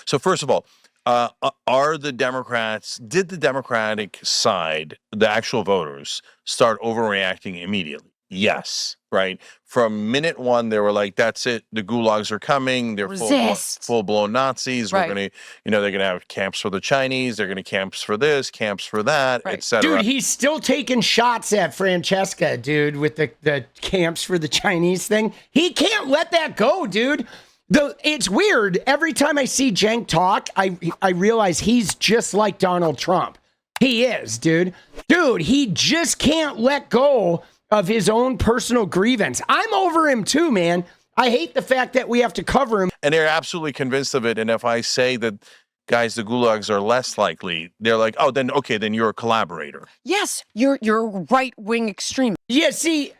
So first of all, did the Democratic side, the actual voters, start overreacting immediately? Yes, right? From minute one, they were like, that's it. The gulags are coming. They're full-blown Nazis. We're going to, they're going to have camps for the Chinese. They're going to camps for this, camps for that, etc. Dude, he's still taking shots at Francesca, dude, with the camps for the Chinese thing. He can't let that go, dude. It's weird. Every time I see Cenk talk, I realize he's just like Donald Trump. He is, dude. Dude, he just can't let go of his own personal grievance. I'm over him too, man. I hate the fact that we have to cover him. And they're absolutely convinced of it. And if I say that, guys, the gulags are less likely, they're like, oh, then you're a collaborator. Yes, you're right-wing extremist. Yeah, see,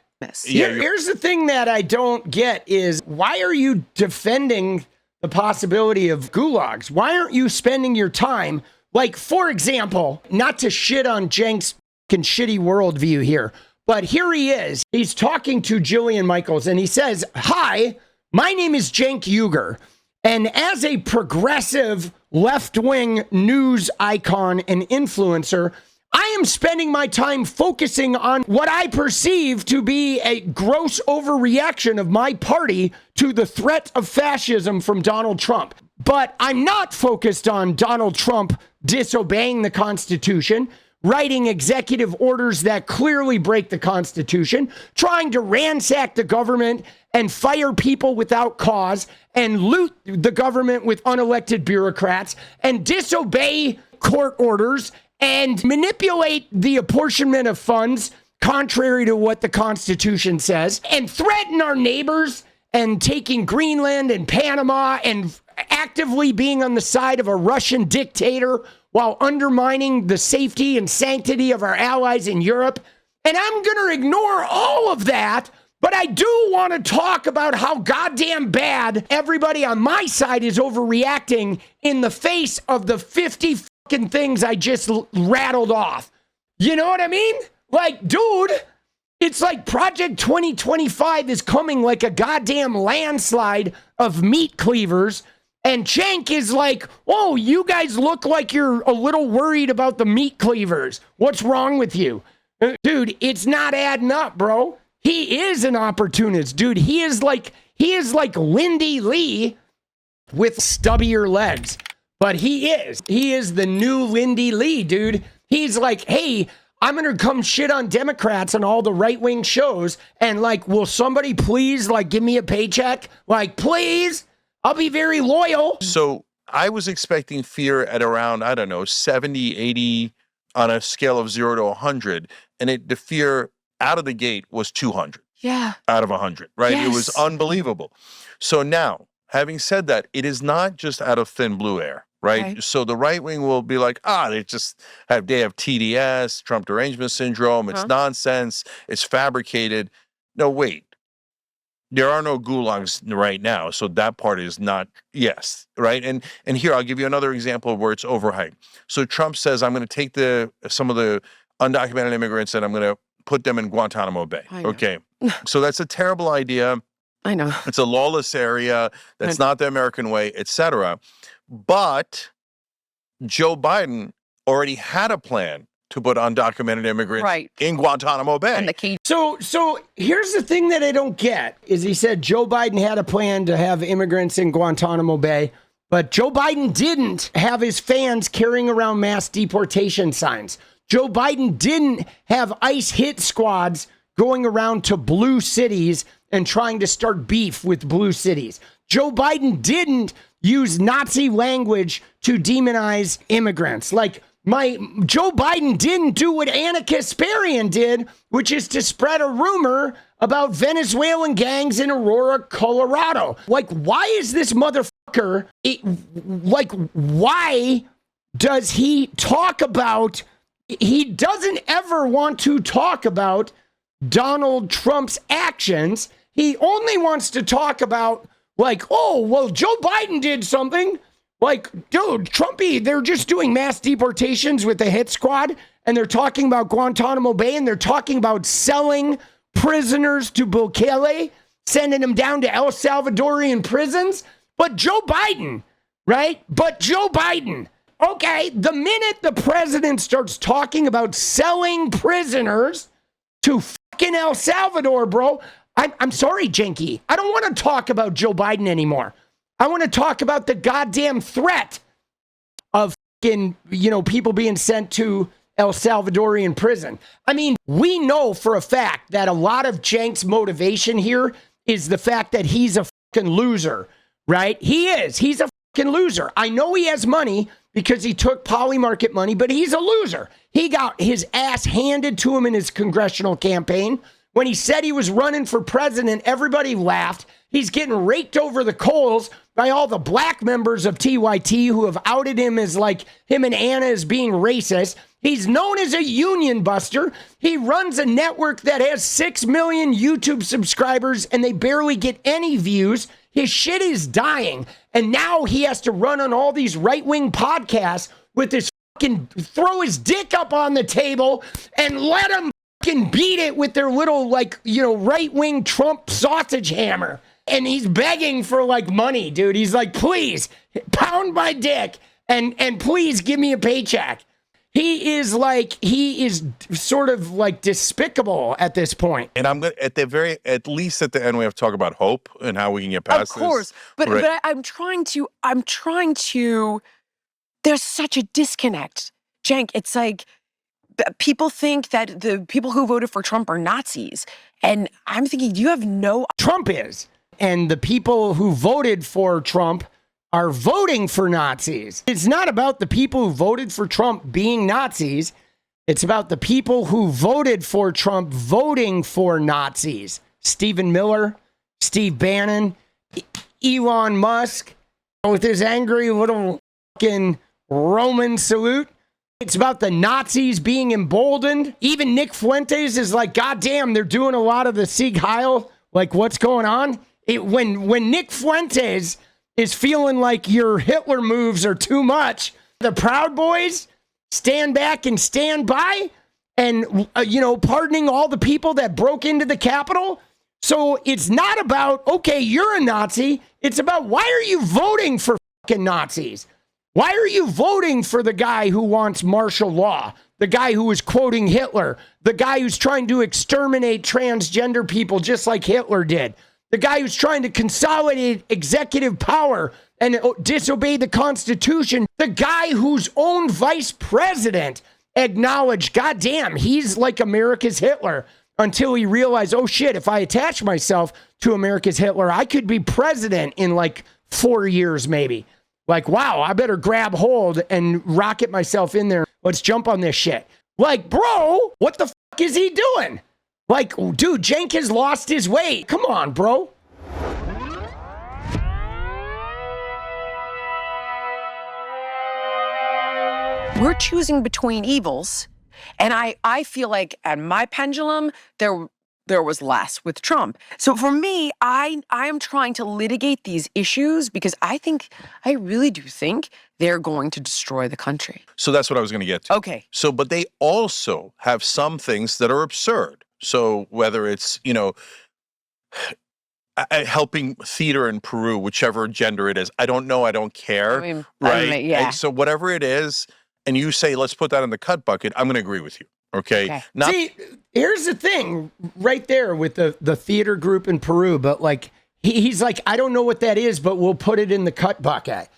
here's the thing that I don't get is, why are you defending the possibility of gulags? Why aren't you spending your time, like, for example, not to shit on Cenk's shitty worldview here, but here he is. He's talking to Jillian Michaels, and he says, hi, my name is Cenk Uygur, and as a progressive left-wing news icon and influencer, I am spending my time focusing on what I perceive to be a gross overreaction of my party to the threat of fascism from Donald Trump. But I'm not focused on Donald Trump disobeying the Constitution, writing executive orders that clearly break the Constitution, trying to ransack the government and fire people without cause, and loot the government with unelected bureaucrats, and disobey court orders, and manipulate the apportionment of funds contrary to what the Constitution says, and threaten our neighbors, and taking Greenland and Panama, and actively being on the side of a Russian dictator while undermining the safety and sanctity of our allies in Europe. And I'm going to ignore all of that, but I do want to talk about how goddamn bad everybody on my side is overreacting in the face of the 50 fucking things I just rattled off. You know what I mean? Like, dude, it's like Project 2025 is coming like a goddamn landslide of meat cleavers. And Cenk is like, oh, you guys look like you're a little worried about the meat cleavers. What's wrong with you? Dude, it's not adding up, bro. He is an opportunist, dude. He is like Lindy Lee with stubbier legs. But he is the new Lindy Lee, dude. He's like, hey, I'm going to come shit on Democrats on all the right-wing shows. And like, will somebody please like give me a paycheck? Like, please? I'll be very loyal. So I was expecting fear at around, I don't know, 70, 80 on a scale of 0 to 100. And the fear out of the gate was 200. Yeah. Out of 100, right? Yes. It was unbelievable. So now, having said that, it is not just out of thin blue air, right? So the right wing will be like, they have TDS, Trump derangement syndrome. It's nonsense. It's fabricated. No, wait. There are no gulags right now, so that part is not, yes, right? And here, I'll give you another example of where it's overhyped. So Trump says, I'm going to take some of the undocumented immigrants and I'm going to put them in Guantanamo Bay. Okay, so that's a terrible idea. I know. It's a lawless area. That's not the American way, etc. But Joe Biden already had a plan to put undocumented immigrants in Guantanamo Bay. And the key. So here's the thing that I don't get is he said Joe Biden had a plan to have immigrants in Guantanamo Bay, but Joe Biden didn't have his fans carrying around mass deportation signs. Joe Biden didn't have ICE hit squads going around to blue cities and trying to start beef with blue cities. Joe Biden didn't use Nazi language to demonize immigrants. Like, Joe Biden didn't do what 𝗙liche𝗶𝗄𝗪 did, which is to spread a rumor about Venezuelan gangs in Aurora, Colorado. Like, why is this motherfucker, why does he talk about, he doesn't ever want to talk about Donald Trump's actions. He only wants to talk about, like, oh, well, Joe Biden did something. Like, dude, Trumpy, they're just doing mass deportations with the hit squad, and they're talking about Guantanamo Bay, and they're talking about selling prisoners to Bukele, sending them down to El Salvadorian prisons. But Joe Biden, right? But Joe Biden, okay, the minute the president starts talking about selling prisoners to fucking El Salvador, bro, I'm sorry, Janky. I don't want to talk about Joe Biden anymore. I want to talk about the goddamn threat of fucking, people being sent to El Salvadorian prison. I mean, we know for a fact that a lot of Cenk's motivation here is the fact that he's a fucking loser, right? He is. He's a fucking loser. I know he has money because he took Polymarket money, but he's a loser. He got his ass handed to him in his congressional campaign. When he said he was running for president, everybody laughed. He's getting raked over the coals by all the black members of TYT who have outed him as like him and Ana as being racist. He's known as a union buster. He runs a network that has 6 million YouTube subscribers and they barely get any views. His shit is dying. And now he has to run on all these right-wing podcasts with this fucking throw his dick up on the table and let him fucking beat it with their little right-wing Trump sausage hammer. And he's begging for like money, dude. He's like, please pound my dick and please give me a paycheck. He is sort of like despicable at this point. And I'm going to, at least at the end, we have to talk about hope and how we can get past this. Of course. But I'm trying to, there's such a disconnect. Cenk, it's like people think that the people who voted for Trump are Nazis. And I'm thinking, you have no... Trump is. And the people who voted for Trump are voting for Nazis. It's not about the people who voted for Trump being Nazis. It's about the people who voted for Trump voting for Nazis. Stephen Miller, Steve Bannon, Elon Musk, with his angry little fucking Roman salute. It's about the Nazis being emboldened. Even Nick Fuentes is like, God damn, they're doing a lot of the Sieg Heil. Like, what's going on? When Nick Fuentes is feeling like your Hitler moves are too much, the Proud Boys stand back and stand by and, pardoning all the people that broke into the Capitol. So it's not about, okay, you're a Nazi. It's about, why are you voting for fucking Nazis? Why are you voting for the guy who wants martial law? The guy who is quoting Hitler? The guy who's trying to exterminate transgender people just like Hitler did? The guy who's trying to consolidate executive power and disobey the Constitution? The guy whose own vice president acknowledged, God damn, he's like America's Hitler, until he realized, oh shit, if I attach myself to America's Hitler, I could be president in like 4 years maybe. Like, wow, I better grab hold and rocket myself in there. Let's jump on this shit. Like, bro, what the fuck is he doing? Like, dude, Cenk has lost his way. Come on, bro. We're choosing between evils. And I feel like at my pendulum, there was less with Trump. So for me, I am trying to litigate these issues because I really do think they're going to destroy the country. So that's what I was going to get to. Okay. So, but they also have some things that are absurd. So whether it's, helping theater in Peru, whichever gender it is, I don't know, I don't care, right? Yeah. And so whatever it is, and you say, let's put that in the cut bucket, I'm going to agree with you. Okay. See, here's the thing right there with the theater group in Peru, but like, he's like, I don't know what that is, but we'll put it in the cut bucket.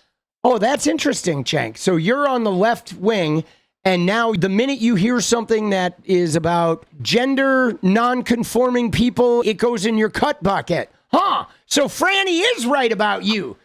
Oh, that's interesting, Cenk. So you're on the left wing, and now the minute you hear something that is about gender non-conforming people, it goes in your cut bucket. Huh? So Franny is right about you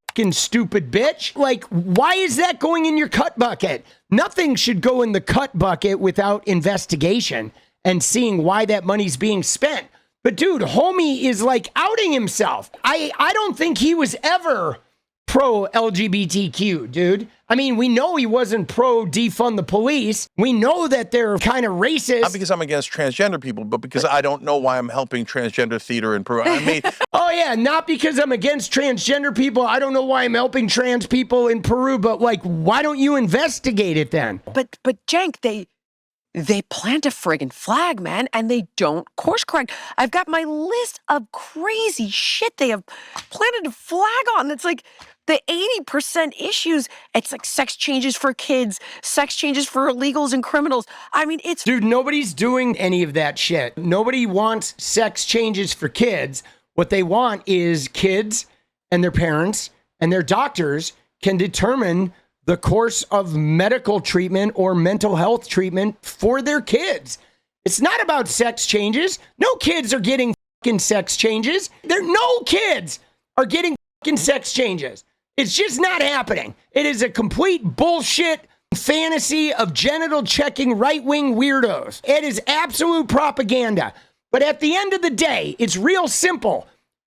fucking stupid bitch. Like, why is that going in your cut bucket? Nothing should go in the cut bucket without investigation and seeing why that money's being spent. But dude, homie is like outing himself. I don't think he was ever pro-LGBTQ, dude. I mean, we know he wasn't pro-defund the police. We know that they're kind of racist. Not because I'm against transgender people, but because I don't know why I'm helping transgender theater in Peru. I mean, oh yeah, not because I'm against transgender people. I don't know why I'm helping trans people in Peru, but like, why don't you investigate it then? But Cenk, they plant a friggin' flag, man, and they don't course correct. I've got my list of crazy shit they have planted a flag on. It's like, the 80% issues, it's like sex changes for kids, sex changes for illegals and criminals. I mean, it's... Dude, nobody's doing any of that shit. Nobody wants sex changes for kids. What they want is kids and their parents and their doctors can determine the course of medical treatment or mental health treatment for their kids. It's not about sex changes. No kids are getting fucking sex changes. No kids are getting fucking sex changes. It's just not happening. It is a complete bullshit fantasy of genital checking right-wing weirdos. It is absolute propaganda. But at the end of the day, it's real simple.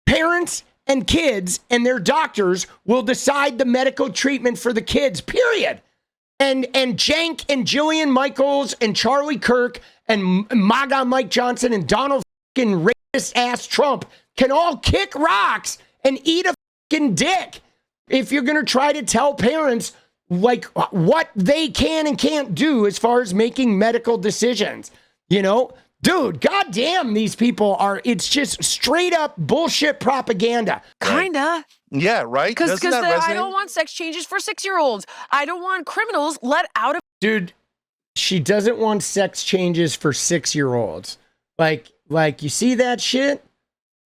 Parents and kids and their doctors will decide the medical treatment for the kids, period. And Cenk and Jillian Michaels and Charlie Kirk and Maga Mike Johnson and Donald fucking racist ass Trump can all kick rocks and eat a fucking dick if you're going to try to tell parents like what they can and can't do as far as making medical decisions. You know, dude, goddamn, these people are, it's just straight up bullshit propaganda. Kinda. Yeah, right? Because I don't want sex changes for 6-year-olds. I don't want criminals let out of... Dude, she doesn't want sex changes for 6-year-olds. Like, you see that shit?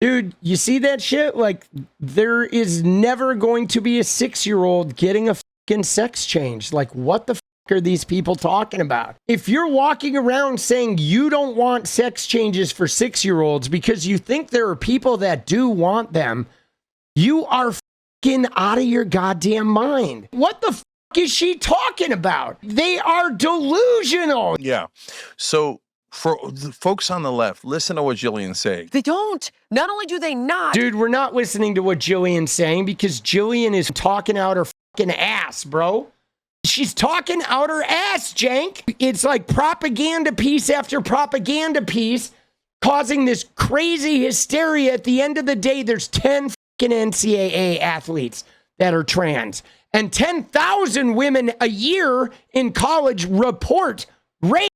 Dude, you see that shit? Like, there is never going to be a 6-year-old getting a fucking sex change. Like, what the fuck are these people talking about? If you're walking around saying you don't want sex changes for 6-year-olds because you think there are people that do want them, you are fucking out of your goddamn mind. What the fuck is she talking about? They are delusional. Yeah. So for the folks on the left, listen to what Jillian's saying. They don't. Not only do they not. Dude, we're not listening to what Jillian's saying because Jillian is talking out her fucking ass, bro. She's talking out her ass, Cenk. It's like propaganda piece after propaganda piece causing this crazy hysteria. At the end of the day, there's 10 fucking NCAA athletes that are trans. And 10,000 women a year in college report rape.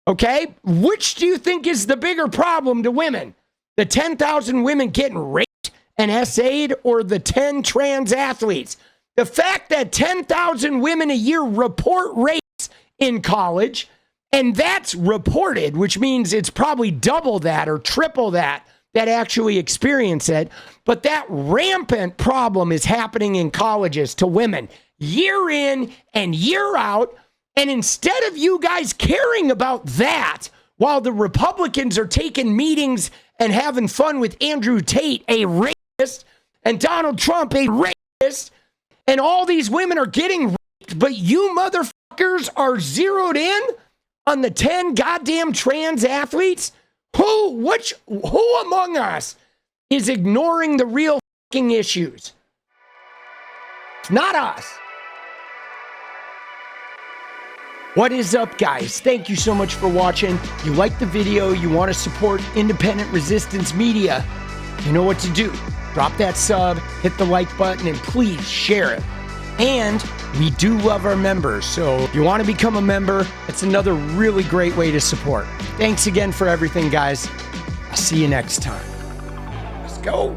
Okay? Which do you think is the bigger problem to women? The 10,000 women getting raped and essayed or the 10 trans athletes? The fact that 10,000 women a year report rapes in college, and that's reported, which means it's probably double that or triple that actually experience it. But that rampant problem is happening in colleges to women year in and year out. And instead of you guys caring about that, while the Republicans are taking meetings and having fun with Andrew Tate, a racist, and Donald Trump, a racist, and all these women are getting raped, but you motherfuckers are zeroed in on the 10 goddamn trans athletes? Who among us is ignoring the real fucking issues? It's not us. What is up, guys? Thank you so much for watching. You like the video, you want to support independent resistance media, you know what to do. Drop that sub, hit the like button, and please share it. And we do love our members, so if you want to become a member, it's another really great way to support. Thanks again for everything, guys. I'll see you next time. Let's go.